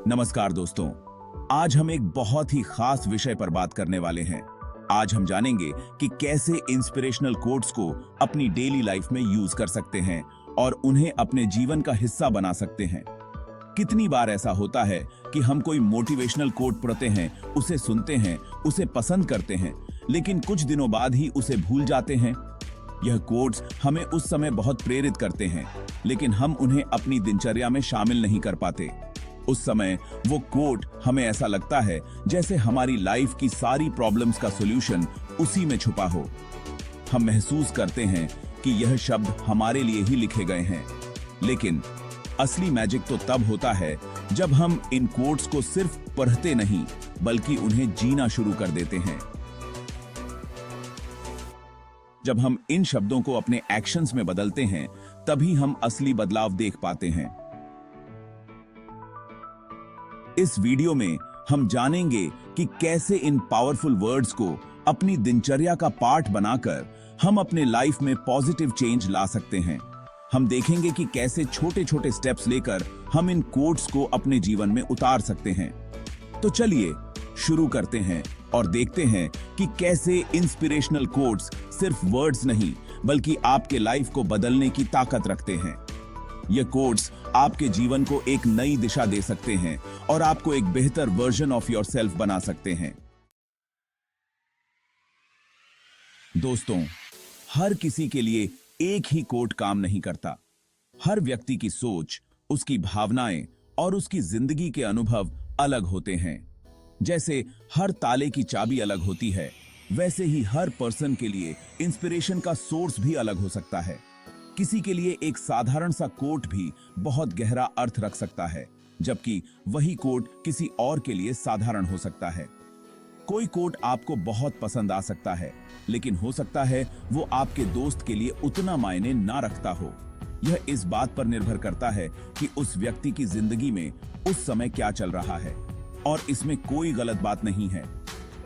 नमस्कार दोस्तों, आज हम एक बहुत ही खास विषय पर बात करने वाले हैं। आज हम जानेंगे कि कैसे इंस्पिरेशनल कोट्स को अपनी डेली लाइफ में यूज कर सकते हैं और उन्हें अपने जीवन का हिस्सा बना सकते हैं। कितनी बार ऐसा होता है कि हम कोई मोटिवेशनल कोट पढ़ते हैं, उसे सुनते हैं, उसे पसंद करते हैं, लेकिन कुछ दिनों बाद ही उसे भूल जाते हैं। यह कोट्स हमें उस समय बहुत प्रेरित करते हैं, लेकिन हम उन्हें अपनी दिनचर्या में शामिल नहीं कर पाते। उस समय वो कोट हमें ऐसा लगता है जैसे हमारी लाइफ की सारी प्रॉब्लम्स का सॉल्यूशन उसी में छुपा हो। हम महसूस करते हैं कि यह शब्द हमारे लिए ही लिखे गए हैं, लेकिन असली मैजिक तो तब होता है जब हम इन कोट्स को सिर्फ पढ़ते नहीं बल्कि उन्हें जीना शुरू कर देते हैं। जब हम इन शब्दों को अपने एक्शंस में बदलते हैं, तभी हम असली बदलाव देख पाते हैं। इस वीडियो में हम जानेंगे कि कैसे इन पावरफुल वर्ड्स को अपनी दिनचर्या का पार्ट बनाकर हम अपने लाइफ में पॉजिटिव चेंज ला सकते हैं। हम देखेंगे कि कैसे छोटे छोटे स्टेप्स लेकर हम इन कोट्स को अपने जीवन में उतार सकते हैं। तो चलिए शुरू करते हैं और देखते हैं कि कैसे इंस्पिरेशनल कोट्स सिर्फ वर्ड्स नहीं बल्कि आपके लाइफ को बदलने की ताकत रखते हैं। ये कोट्स आपके जीवन को एक नई दिशा दे सकते हैं और आपको एक बेहतर वर्जन ऑफ योरसेल्फ बना सकते हैं। दोस्तों, हर किसी के लिए एक ही कोट काम नहीं करता। हर व्यक्ति की सोच, उसकी भावनाएं और उसकी जिंदगी के अनुभव अलग होते हैं। जैसे हर ताले की चाबी अलग होती है, वैसे ही हर पर्सन के लिए इंस्पिरेशन का सोर्स भी अलग हो सकता है। किसी के लिए एक साधारण सा कोट भी बहुत गहरा अर्थ रख सकता है, जबकि वही कोट किसी और के लिए साधारण हो सकता है। कोई कोट आपको बहुत पसंद आ सकता है, लेकिन हो सकता है वो आपके दोस्त के लिए उतना मायने ना रखता हो। यह इस बात पर निर्भर करता है कि उस व्यक्ति की जिंदगी में उस समय क्या चल रहा है, और इसमें कोई गलत बात नहीं है।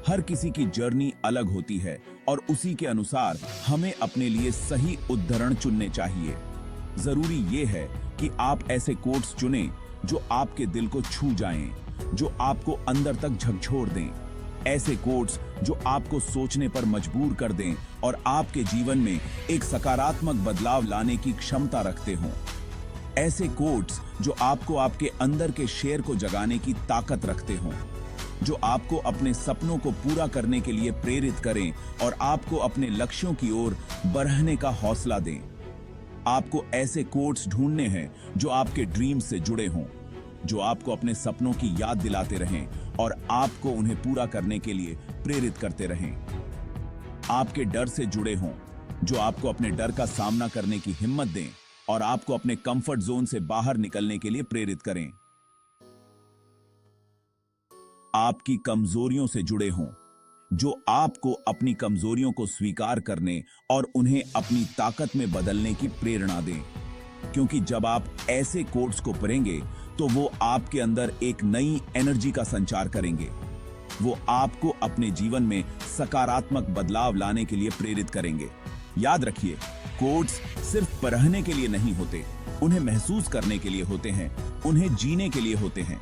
हर किसी की जर्नी अलग होती है और उसी के अनुसार हमें अपने लिए सही उद्धरण चुनने चाहिए। जरूरी ये है कि आप ऐसे कोट्स चुनें जो आपके दिल को छू जाएं, जो आपको अंदर तक झकझोर दें। ऐसे कोट्स जो आपको सोचने पर मजबूर कर दें और आपके जीवन में एक सकारात्मक बदलाव लाने की क्षमता रखते हों। ऐसे कोट्स जो आपको आपके अंदर के शेर को जगाने की ताकत रखते हों, जो आपको अपने सपनों को पूरा करने के लिए प्रेरित करें और आपको अपने लक्ष्यों की ओर बढ़ने का हौसला दें। आपको ऐसे कोट्स ढूंढने हैं जो आपके ड्रीम से जुड़े हों, जो आपको अपने सपनों की याद दिलाते रहें और आपको उन्हें पूरा करने के लिए प्रेरित करते रहें। आपके डर से जुड़े हों, जो आपको अपने डर का सामना करने की हिम्मत दें और आपको अपने कंफर्ट जोन से बाहर निकलने के लिए प्रेरित करें। आपकी कमजोरियों से जुड़े हों, जो आपको अपनी कमजोरियों को स्वीकार करने और उन्हें अपनी ताकत में बदलने की प्रेरणा दें। क्योंकि जब आप ऐसे कोट्स को पढ़ेंगे तो वो आपके अंदर एक नई एनर्जी का संचार करेंगे। वो आपको अपने जीवन में सकारात्मक बदलाव लाने के लिए प्रेरित करेंगे। याद रखिए, कोट्स सिर्फ पढ़ने के लिए नहीं होते, उन्हें महसूस करने के लिए होते हैं, उन्हें जीने के लिए होते हैं।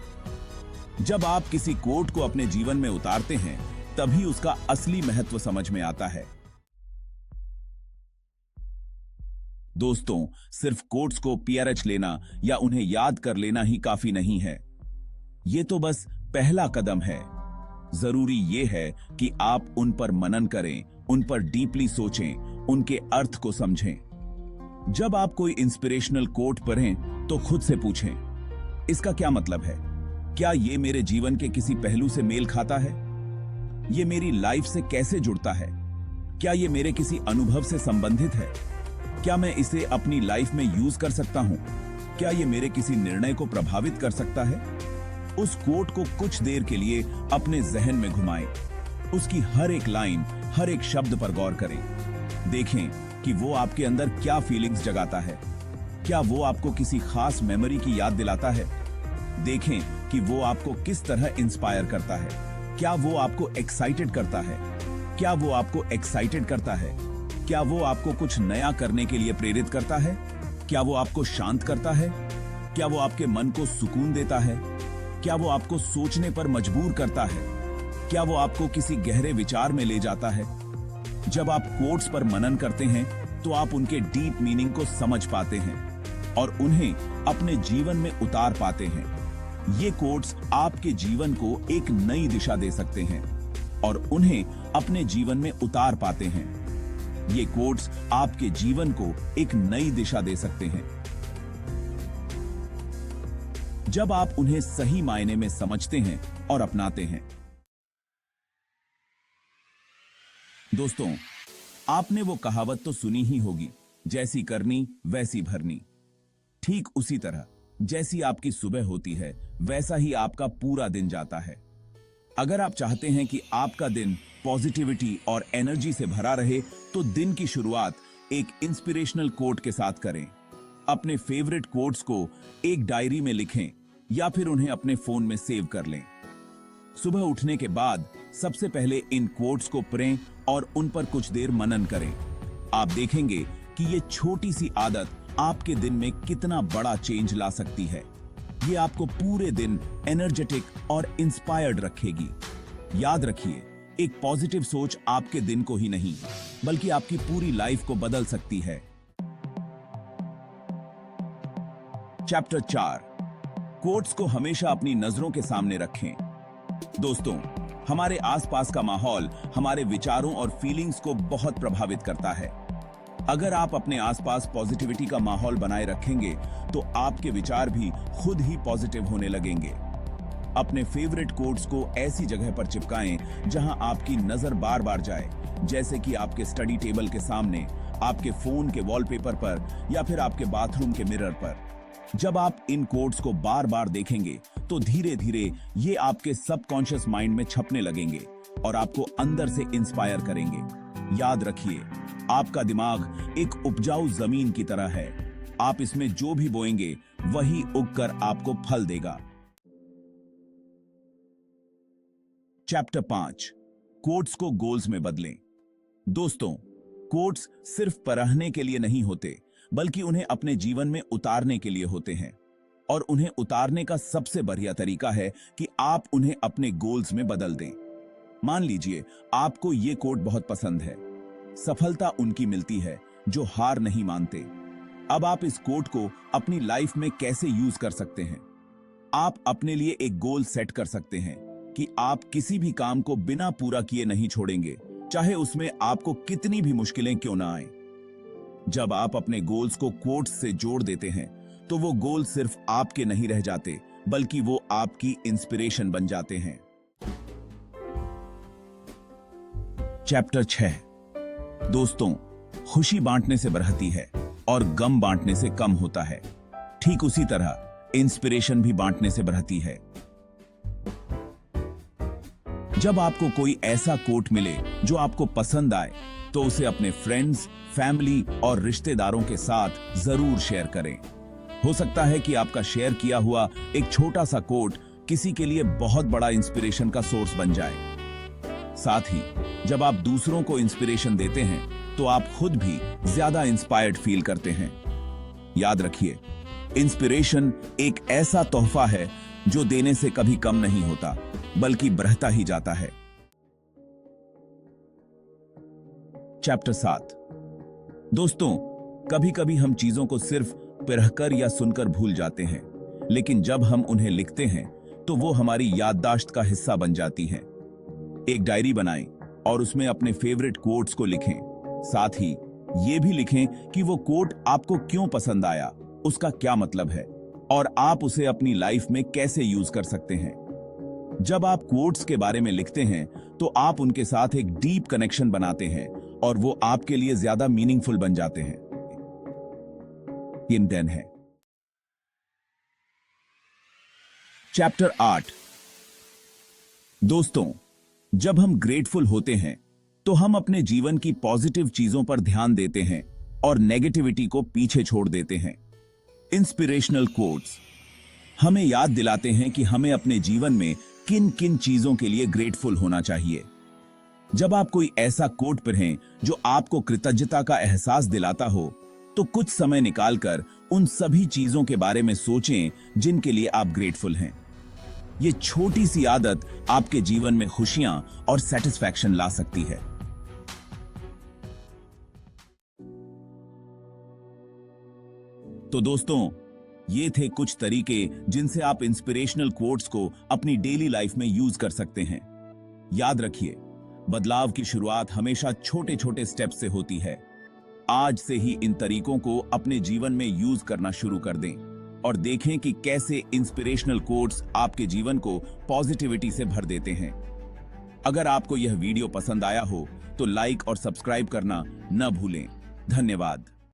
जब आप किसी कोट को अपने जीवन में उतारते हैं, तभी उसका असली महत्व समझ में आता है। दोस्तों, सिर्फ कोट्स को पीआरएच लेना या उन्हें याद कर लेना ही काफी नहीं है। ये तो बस पहला कदम है। जरूरी ये है कि आप उन पर मनन करें, उन पर डीपली सोचें, उनके अर्थ को समझें। जब आप कोई इंस्पिरेशनल कोट पढ़ें तो खुद से पूछें, इसका क्या मतलब है? क्या ये मेरे जीवन के किसी पहलू से मेल खाता है? ये मेरी लाइफ से कैसे जुड़ता है? क्या ये मेरे किसी अनुभव से संबंधित है? क्या मैं इसे अपनी लाइफ में यूज कर सकता हूं? क्या ये मेरे किसी निर्णय को प्रभावित कर सकता है? उस कोट को कुछ देर के लिए अपने जहन में घुमाएं। उसकी हर एक लाइन, हर एक शब्द पर गौर करें। देखें कि वो आपके अंदर क्या फीलिंग्स जगाता है। क्या वो आपको किसी खास मेमोरी की याद दिलाता है? देखें कि वो आपको किस तरह इंस्पायर करता है। क्या वो आपको एक्साइटेड करता है? क्या वो आपको एक्साइटेड करता है? क्या वो आपको कुछ नया करने के लिए प्रेरित करता है? क्या वो आपको शांत करता है? क्या वो आपके मन को सुकून देता है? क्या वो आपको सोचने पर मजबूर करता है? क्या वो आपको किसी गहरे विचार में ले जाता है? जब आप कोट्स पर मनन करते हैं तो आप उनके डीप मीनिंग को समझ पाते हैं और उन्हें अपने जीवन में उतार पाते हैं। ये कोट्स आपके जीवन को एक नई दिशा दे सकते हैं और उन्हें अपने जीवन में उतार पाते हैं। ये कोट्स आपके जीवन को एक नई दिशा दे सकते हैं जब आप उन्हें सही मायने में समझते हैं और अपनाते हैं। दोस्तों, आपने वो कहावत तो सुनी ही होगी, जैसी करनी वैसी भरनी। ठीक उसी तरह जैसी आपकी सुबह होती है वैसा ही आपका पूरा दिन जाता है। अगर आप चाहते हैं कि आपका दिन पॉजिटिविटी और एनर्जी से भरा रहे तो दिन की शुरुआत एक इंस्पिरेशनल कोट के साथ करें। अपने फेवरेट कोट्स को एक डायरी में लिखें या फिर उन्हें अपने फोन में सेव कर लें। सुबह उठने के बाद सबसे पहले इन कोट्स को पढ़ें और उन पर कुछ देर मनन करें। आप देखेंगे कि ये छोटी सी आदत आपके दिन में कितना बड़ा चेंज ला सकती है। ये आपको पूरे दिन एनर्जेटिक और इंस्पायर्ड रखेगी। याद रखिए, एक पॉजिटिव सोच आपके दिन को ही नहीं बल्कि आपकी पूरी लाइफ को बदल सकती है। चैप्टर 4, कोट्स को हमेशा अपनी नजरों के सामने रखें। दोस्तों, हमारे आसपास का माहौल हमारे विचारों और फीलिंग्स को बहुत प्रभावित करता है। अगर आप अपने आसपास पॉजिटिविटी का माहौल बनाए रखेंगे तो आपके विचार भी खुद ही पॉजिटिव होने लगेंगे। अपने फेवरेट कोट्स को ऐसी जगह पर चिपकाएं जहां आपकी नजर बार बार जाए, जैसे कि आपके स्टडी टेबल के सामने, आपके फोन के वॉलपेपर पर या फिर आपके बाथरूम के मिरर पर। जब आप इन कोट्स को बार बार देखेंगे तो धीरे धीरे ये आपके सबकॉन्शियस माइंड में छपने लगेंगे और आपको अंदर से इंस्पायर करेंगे। याद रखिए, आपका दिमाग एक उपजाऊ जमीन की तरह है। आप इसमें जो भी बोएंगे वही उगकर आपको फल देगा। चैप्टर 5, कोट्स को गोल्स में बदलें। दोस्तों, कोट्स सिर्फ पढ़ने के लिए नहीं होते बल्कि उन्हें अपने जीवन में उतारने के लिए होते हैं। और उन्हें उतारने का सबसे बढ़िया तरीका है कि आप उन्हें अपने गोल्स में बदल दें। मान लीजिए आपको ये कोट बहुत पसंद है, सफलता उनकी मिलती है जो हार नहीं मानते। अब आप इस कोट को अपनी लाइफ में कैसे यूज कर सकते हैं? आप अपने लिए एक गोल सेट कर सकते हैं कि आप किसी भी काम को बिना पूरा किए नहीं छोड़ेंगे, चाहे उसमें आपको कितनी भी मुश्किलें क्यों ना आए। जब आप अपने गोल्स को कोट्स से जोड़ देते हैं तो वो गोल सिर्फ आपके नहीं रह जाते बल्कि वो आपकी इंस्पिरेशन बन जाते हैं। चैप्टर 6, दोस्तों, खुशी बांटने से बढ़ती है और गम बांटने से कम होता है। ठीक उसी तरह इंस्पिरेशन भी बांटने से बढ़ती है। जब आपको कोई ऐसा कोट मिले जो आपको पसंद आए तो उसे अपने फ्रेंड्स, फैमिली और रिश्तेदारों के साथ जरूर शेयर करें। हो सकता है कि आपका शेयर किया हुआ एक छोटा सा कोट किसी के लिए बहुत बड़ा इंस्पिरेशन का सोर्स बन जाए। साथ ही जब आप दूसरों को इंस्पिरेशन देते हैं तो आप खुद भी ज्यादा इंस्पायर्ड फील करते हैं। याद रखिए, इंस्पिरेशन एक ऐसा तोहफा है जो देने से कभी कम नहीं होता बल्कि बढ़ता ही जाता है। चैप्टर 7, दोस्तों, कभी कभी हम चीजों को सिर्फ पढ़कर या सुनकर भूल जाते हैं, लेकिन जब हम उन्हें लिखते हैं तो वो हमारी याददाश्त का हिस्सा बन जाती हैं। एक डायरी बनाएं और उसमें अपने फेवरेट कोट्स को लिखें। साथ ही ये भी लिखें कि वो कोट आपको क्यों पसंद आया, उसका क्या मतलब है और आप उसे अपनी लाइफ में कैसे यूज कर सकते हैं। जब आप कोट्स के बारे में लिखते हैं तो आप उनके साथ एक डीप कनेक्शन बनाते हैं और वो आपके लिए ज्यादा मीनिंगफुल बन जाते हैं। इंटेन है। चैप्टर 8, दोस्तों, जब हम ग्रेटफुल होते हैं तो हम अपने जीवन की पॉजिटिव चीजों पर ध्यान देते हैं और नेगेटिविटी को पीछे छोड़ देते हैं। इंस्पिरेशनल कोट्स हमें याद दिलाते हैं कि हमें अपने जीवन में किन किन चीजों के लिए ग्रेटफुल होना चाहिए। जब आप कोई ऐसा कोट पढ़ें जो आपको कृतज्ञता का एहसास दिलाता हो तो कुछ समय निकालकर उन सभी चीजों के बारे में सोचें जिनके लिए आप ग्रेटफुल हैं। ये छोटी सी आदत आपके जीवन में खुशियां और सेटिस्फैक्शन ला सकती है। तो दोस्तों, ये थे कुछ तरीके जिनसे आप इंस्पिरेशनल कोट्स को अपनी डेली लाइफ में यूज कर सकते हैं। याद रखिए, बदलाव की शुरुआत हमेशा छोटे छोटे स्टेप से होती है। आज से ही इन तरीकों को अपने जीवन में यूज करना शुरू कर दें और देखें कि कैसे इंस्पिरेशनल कोट्स आपके जीवन को पॉजिटिविटी से भर देते हैं। अगर आपको यह वीडियो पसंद आया हो तो लाइक और सब्सक्राइब करना न भूलें। धन्यवाद।